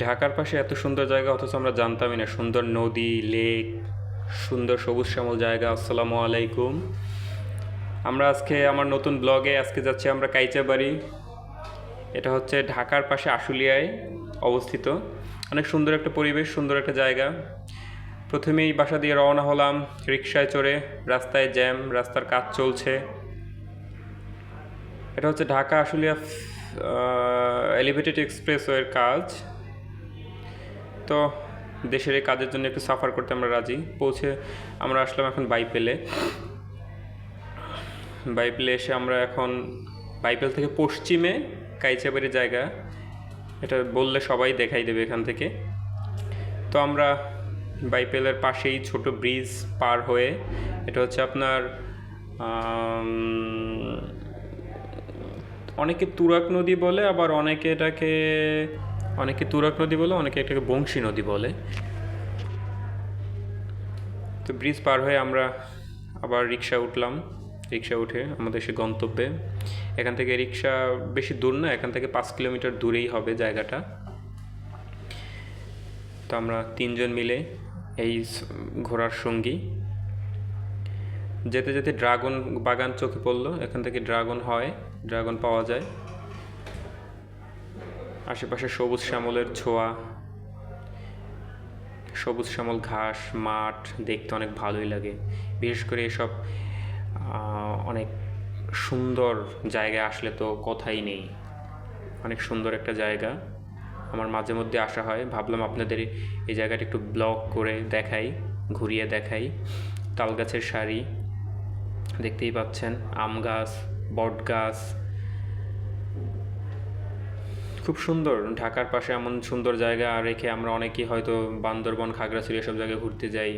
ঢাকার পাশে এত সুন্দর জায়গা অথচ আমরা জানতামই না। সুন্দর নদী, লেক, সুন্দর সবুজ শ্যামল জায়গা। আসসালামু আলাইকুম। আমরা আজকে আমার নতুন ব্লগে আজকে যাচ্ছি আমরা কাইচাবাড়ি। এটা হচ্ছে ঢাকার পাশে আশুলিয়ায় অবস্থিত। অনেক সুন্দর একটা পরিবেশ, সুন্দর একটা জায়গা। প্রথমেই বাসা দিয়ে রওনা হলাম রিকশায় চড়ে। রাস্তায় জ্যাম, রাস্তার কাজ চলছে। এটা হচ্ছে ঢাকা আশুলিয়া এলিভেটেড এক্সপ্রেসওয়ের কাজ। তো দেশের এই কাজের জন্য একটু সাফার করতে আমরা রাজি। পৌঁছে আমরা আসলাম এখন বাইপেলে এসে আমরা এখন বাইপেল থেকে পশ্চিমে কাইচাবাড়ি জায়গা, এটা বললে সবাই দেখাই দেবে এখান থেকে। তো আমরা বাইপেলের পাশেই ছোট ব্রিজ পার হয়ে, এটা হচ্ছে আপনার অনেকে তুরাগ নদী বলে, আবার অনেকে তুরাগ নদী বলে, অনেকে এটাকে বংশী নদী বলে। তো ব্রিজ পার হয়ে আমরা আবার রিক্সা উঠলাম। রিক্সা উঠে আমাদের সে গন্তব্যে। এখান থেকে রিক্সা বেশি দূর না, এখান থেকে 5 কিলোমিটার দূরেই হবে জায়গাটা। তো আমরা 3 জন মিলে এই ঘোরার সঙ্গী। যেতে যেতে ড্রাগন বাগান চোখে পড়লো। এখান থেকে ড্রাগন পাওয়া যায়। আশেপাশে সবুজ শ্যামলের ছোঁয়া, সবুজ শ্যামল ঘাস, মাঠ দেখতে অনেক ভালোই লাগে। বিশেষ করে এসব অনেক সুন্দর জায়গায় আসলে তো কথাই নেই। অনেক সুন্দর একটা জায়গা, আমার মাঝে মধ্যে আসা হয়। ভাবলাম আপনাদের এই জায়গাটা একটু ব্লগ করে দেখাই, ঘুরিয়ে দেখাই। তাল গাছের সারি দেখতেই পাচ্ছেন, আম গাছ, বট গাছ, খুব সুন্দর। ঢাকার পাশে এমন সুন্দর জায়গা রেখে আমরা অনেকেই হয়তো বান্দরবন, খাগড়াছড়ি এসব জায়গায় ঘুরতে যাই।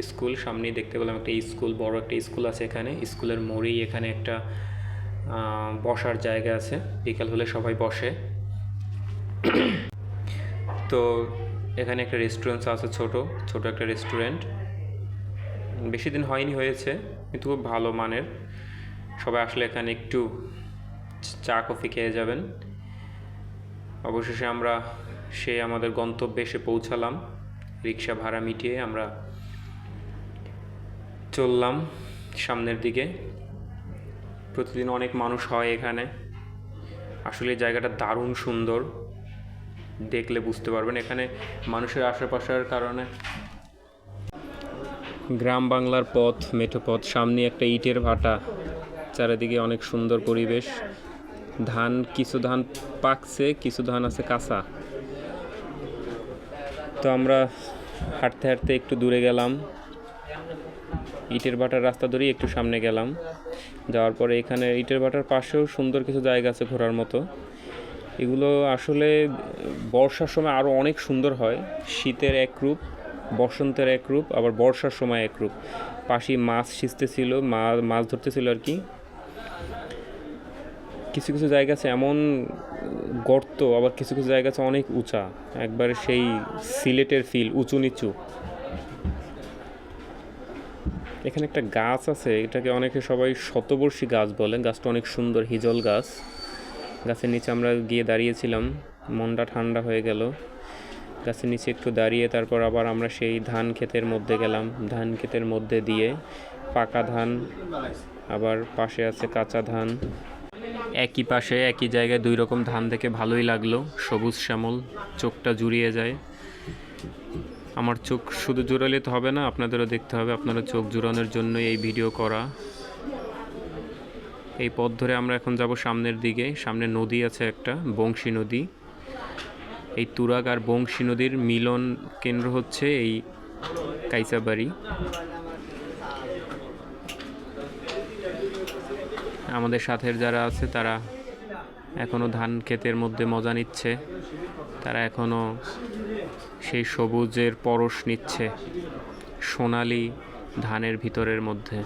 স্কুল সামনেই দেখতে পেলাম একটা স্কুল, বড় একটা স্কুল আছে এখানে। স্কুলের মোড়েই এখানে একটা বসার জায়গা আছে, বিকাল হলে সবাই বসে। তো এখানে একটা রেস্টুরেন্ট আছে, ছোট একটা রেস্টুরেন্ট। বেশি দিন হয়েছে, কিন্তু খুব ভালো মানের। সবাই আসলে এখানে একটু চা কফি খেয়ে যাবেন। অবশেষে আমরা আমাদের গন্তব্যে এসে পৌঁছালাম। রিক্সা ভাড়া মিটিয়ে আমরা চললাম সামনের দিকে। প্রতিদিন অনেক মানুষ হয় এখানে। আসলে জায়গাটা দারুণ সুন্দর, দেখলে বুঝতে পারবেন। এখানে মানুষের আশেপাশের কারণে গ্রাম বাংলার পথ, মেঠো পথ, সামনে একটা ইটের ভাটা, চারিদিকে অনেক সুন্দর পরিবেশ। কিছু ধান পাকছে, কিছু ধান আছে কাঁচা। তো আমরা হাঁটতে হাঁটতে একটু দূরে গেলাম, ইটের ভাটার রাস্তা ধরেই একটু সামনে গেলাম। যাওয়ার পরে এখানে ইটের ভাটার পাশেও সুন্দর কিছু জায়গা আছে ঘোরার মতো। এগুলো আসলে বর্ষার সময় আরও অনেক সুন্দর হয়। শীতের এক রূপ, বসন্তের এক রূপ, আবার বর্ষার সময় এক রূপ। পাশেই মাছ ছিঁচতেছিল, মাছ ধরতেছিল আর কি। কিছু কিছু জায়গা আছে এমন গর্ত, আবার কিছু কিছু জায়গা আছে অনেক উঁচা, একবারে সেই সিলেটের ফিল, উঁচু নিচু। এখানে একটা গাছ আছে, এটাকে অনেকে সবাই শতবর্ষী গাছ বলে। গাছটা অনেক সুন্দর, হিজল গাছ। গাছের নিচে আমরা গিয়ে দাঁড়িয়েছিলাম, মনটা ঠান্ডা হয়ে গেল। গাছের নিচে একটু দাঁড়িয়ে তারপর আবার আমরা সেই ধান ক্ষেতের মধ্যে গেলাম। ধান ক্ষেতের মধ্যে দিয়ে পাকা ধান, আবার পাশে আছে কাঁচা ধান। একই পাশে একই জায়গায় 2 রকম ধান দেখে ভালোই লাগলো, সবুজ শ্যামল, চোখটা জুড়িয়ে যায়। আমার চোখ শুধু জুড়ালে তো হবে না, আপনাদেরও দেখতে হবে। আপনারা চোখ জুড়ানোর জন্য এই ভিডিও করা। এই পথ ধরে আমরা এখন যাব সামনের দিকে। সামনে নদী আছে একটা, বংশী নদী। এই তুরাগ আর বংশী নদীর মিলন কেন্দ্র হচ্ছে এই কাইচাবাড়ি। আমাদের সাথের যারা আছে তারা এখনও ধান ক্ষেতের মধ্যে মজা নিচ্ছে। তারা এখনও সেই সবুজের পরশ নিচ্ছে সোনালি ধানের ভিতরের মধ্যে।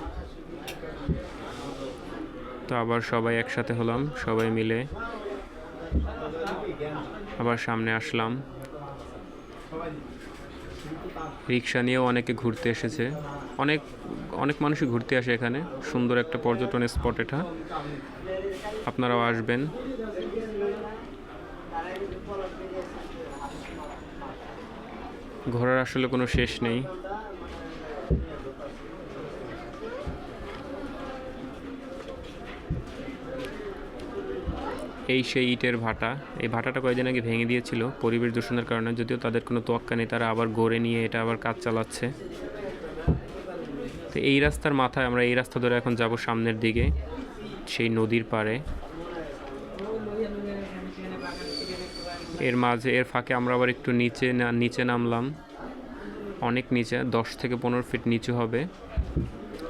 তো আবার সবাই একসাথে হলাম, সবাই মিলে আবার সামনে আসলাম। রিক্সা নিয়েও অনেকে ঘুরতে এসেছে, অনেক অনেক মানুষই ঘুরতে আসে এখানে। সুন্দর একটা পর্যটন স্পট এটা, আপনারাও আসবেন। ঘোরার আসলে কোনো শেষ নেই। এই সেই ইটের ভাটা। এই ভাটাটা কয়েকদিন আগে ভেঙে দিয়েছিল পরিবেশ দূষণের কারণে, যদিও তাদের কোনো তোয়াক্কা নেই, তারা আবার গড়ে নিয়ে এটা আবার কাজ চালাচ্ছে। তো এই রাস্তার মাথায় আমরা এই রাস্তা ধরে এখন যাব সামনের দিকে, সেই নদীর পাড়ে। এর ফাঁকে আমরা আবার একটু নিচে নামলাম, অনেক নিচে, 10 থেকে 15 ফিট নিচু হবে।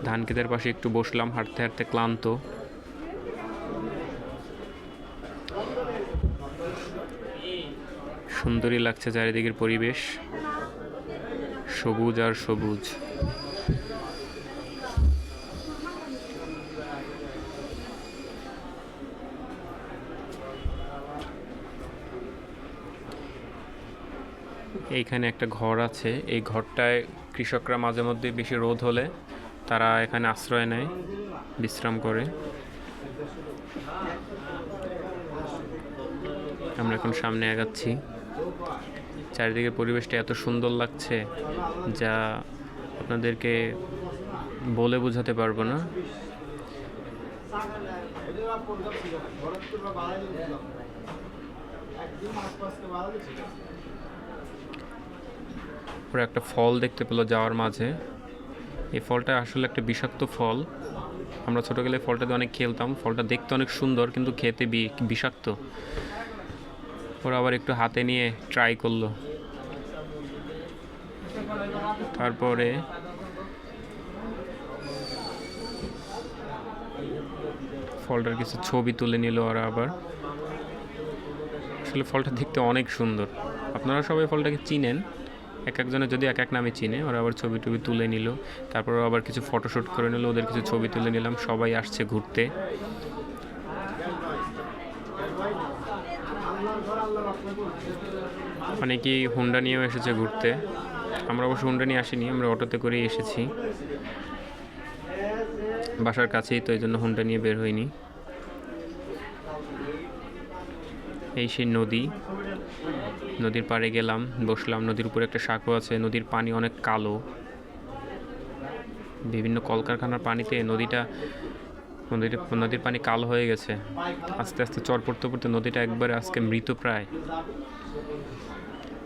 ধান ক্ষেতের পাশে একটু বসলাম, হাঁটতে হাঁটতে ক্লান্ত। সুন্দরই লাগছে চারিদিকের পরিবেশ, সবুজ আর সবুজ। এইখানে একটা ঘর আছে, এই ঘরটায় কৃষকরা মাঝে মধ্যে বেশি রোদ হলে তারা এখানে আশ্রয় নেয়, বিশ্রাম করে। আমরা এখন সামনে এগাচ্ছি। চারিদিকে পরিবেশটা এত সুন্দর লাগছে যা আপনাদেরকে বলে বোঝাতে পারবো না। ওরা একটা ফল দেখতে পেলো যাওয়ার মাঝে। এই ফলটা আসলে একটা বিষাক্ত ফল। আমরা ছোটো গেলে ফলটাতে অনেক খেলতাম। ফলটা দেখতে অনেক সুন্দর, কিন্তু খেতে বিষাক্ত। ওরা আবার একটু হাতে নিয়ে ট্রাই করলো। তারপরে ফলটার কিছু ছবি তুলে নিল ওরা আবার। আসলে ফলটা দেখতে অনেক সুন্দর। আপনারা সবাই ফলটাকে চিনেন, এক একজনের যদি এক এক নামে চিনে। ওরা আবার ছবি টবি তুলে নিল, তারপর আবার কিছু ফটোশ্যুট করে নিল, ওদের কিছু ছবি তুলে নিলাম। সবাই আসছে ঘুরতে। অনেকেই হুন্ডা নিয়েও এসেছে ঘুরতে। আমরা অবশ্য হুন্ডা নিয়ে আসিনি, আমরা অটোতে করেই এসেছি। বাসার কাছেই তো, এই জন্য হুন্ডা নিয়ে বের হইনি। এই সেই নদী, নদীর পাড়ে গেলাম, বসলাম। নদীর উপরে একটা সাঁকো আছে। নদীর পানি অনেক কালো, বিভিন্ন কলকারখানার পানিতে নদীর পানি কালো হয়ে গেছে। আস্তে আস্তে চর পড়তে পড়তে নদীটা একবারে আজকে মৃতপ্রায়।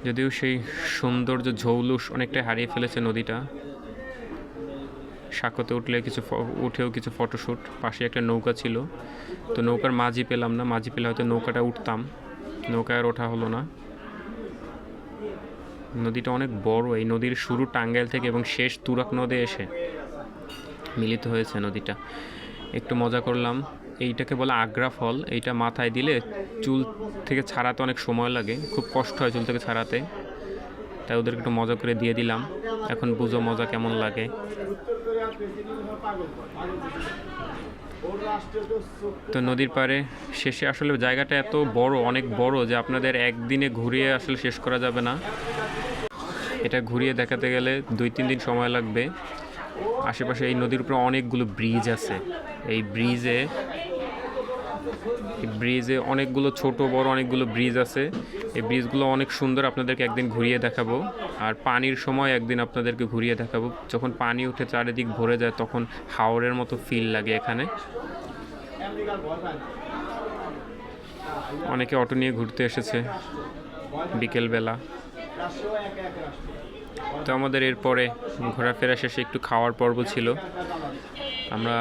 যদিও সেই সৌন্দর্য ঝৌলুস অনেকটাই হারিয়ে ফেলেছে নদীটা। সাঁকোতে উঠেও কিছু ফটোশ্যুট। পাশে একটা নৌকা ছিল, তো নৌকার মাঝি পেলাম না। মাঝি পেলে হয়তো নৌকাটা উঠতাম, নৌকায় আর ওঠা হলো না। নদীটা অনেক বড়। এই নদীর শুরু টাঙ্গাইল থেকে এবং শেষ তুরাগ নদে এসে মিলিত হয়েছে নদীটা। একটু মজা করলাম। এইটাকে বলে আগ্রা ফল। এইটা মাথায় দিলে চুল থেকে ছাড়াতে অনেক সময় লাগে, খুব কষ্ট হয় চুল থেকে ছাড়াতে, তাই ওদেরকে একটু মজা করে দিয়ে দিলাম। এখন বুঝো মজা কেমন লাগে। তো নদীর পাড়ে শেষে আসলে জায়গাটা এত বড়, অনেক বড়, যে আপনাদের একদিনে ঘুরিয়ে আসলে শেষ করা যাবে না। এটা ঘুরিয়ে দেখাতে গেলে 2-3 দিন সময় লাগবে। আশেপাশে এই নদীর উপরে অনেকগুলো ব্রিজ আছে। এই ব্রিজে অনেকগুলো ছোট বড় অনেকগুলো ব্রিজ আছে। এই ব্রিজগুলো অনেক সুন্দর, আপনাদেরকে একদিন ঘুরিয়ে দেখাবো। আর পানির সময় একদিন আপনাদেরকে ঘুরিয়ে দেখাবো। যখন পানি উঠে চারিদিক ভরে যায় তখন হাওরের মতো ফিল লাগে এখানে। অনেকে অটো নিয়ে ঘুরতে এসেছে বিকেলবেলা। তো আমাদের এরপরে ঘোরাফেরা শেষে একটু খাওয়ার পর্ব ছিল। আমরা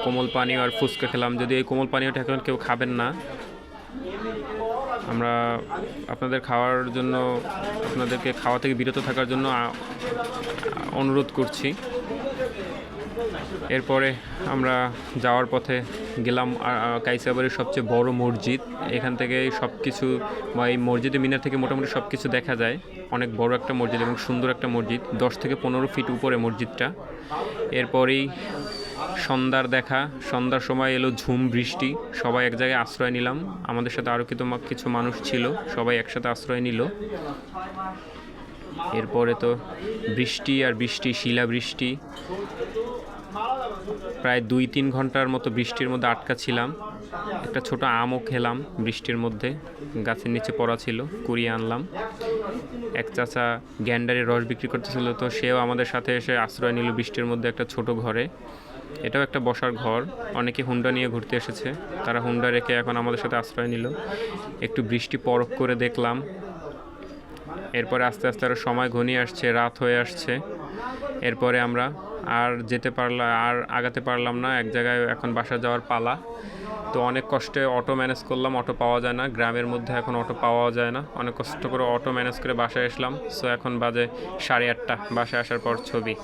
কোমল পানীয় আর ফুচকা খেলাম। যদি এই কোমল পানীয়টা এখন কেউ খাবেন না, আমরা আপনাদেরকে খাওয়া থেকে বিরত থাকার জন্য অনুরোধ করছি। এরপরে আমরা যাওয়ার পথে গেলাম কাইসাবাড়ির সবচেয়ে বড় মসজিদ। এখান থেকে সব কিছু, বা এই মসজিদে মিনার থেকে মোটামুটি সব কিছু দেখা যায়। অনেক বড় একটা মসজিদ এবং সুন্দর একটা মসজিদ, 10 থেকে 15 ফিট উপরে মসজিদটা। এরপরেই সন্ধ্যার সময় এলো ঝুম বৃষ্টি। সবাই এক জায়গায় আশ্রয় নিলাম। আমাদের সাথে আরও কিছু মানুষ ছিল, সবাই একসাথে আশ্রয় নিল। এরপরে তো বৃষ্টি আর বৃষ্টি, শিলাবৃষ্টি। প্রায় 2-3 ঘন্টার মতো বৃষ্টির মধ্যে আটকা ছিলাম। একটা ছোট আমও খেলাম বৃষ্টির মধ্যে, গাছের নিচে পড়া ছিল, কুড়িয়ে আনলাম। এক চাচা গ্যান্ডারের রস বিক্রি করতেছিল, তো সেও আমাদের সাথে এসে আশ্রয় নিল বৃষ্টির মধ্যে একটা ছোট ঘরে। এটাও একটা বসার ঘর। অনেকে হুন্ডা নিয়ে ঘুরতে এসেছে, তারা হুন্ডা রেখে এখন আমাদের সাথে আশ্রয় নিল। একটু বৃষ্টি পরখ করে দেখলাম। এরপরে আস্তে আস্তে আরও সময় ঘনিয়ে আসছে, রাত হয়ে আসছে। এরপরে আমরা আর আগাতে পারলাম না, এক জায়গায় এখন বাসা যাওয়ার পালা। তো অনেক কষ্টে অটো ম্যানেজ করলাম, অটো পাওয়া যায় না গ্রামের মধ্যে, এখন অটো পাওয়া যায় না। অনেক কষ্ট করে অটো ম্যানেজ করে বাসায় আসলাম। সো এখন বাজে 8:30, বাসায় আসার পর ছবি।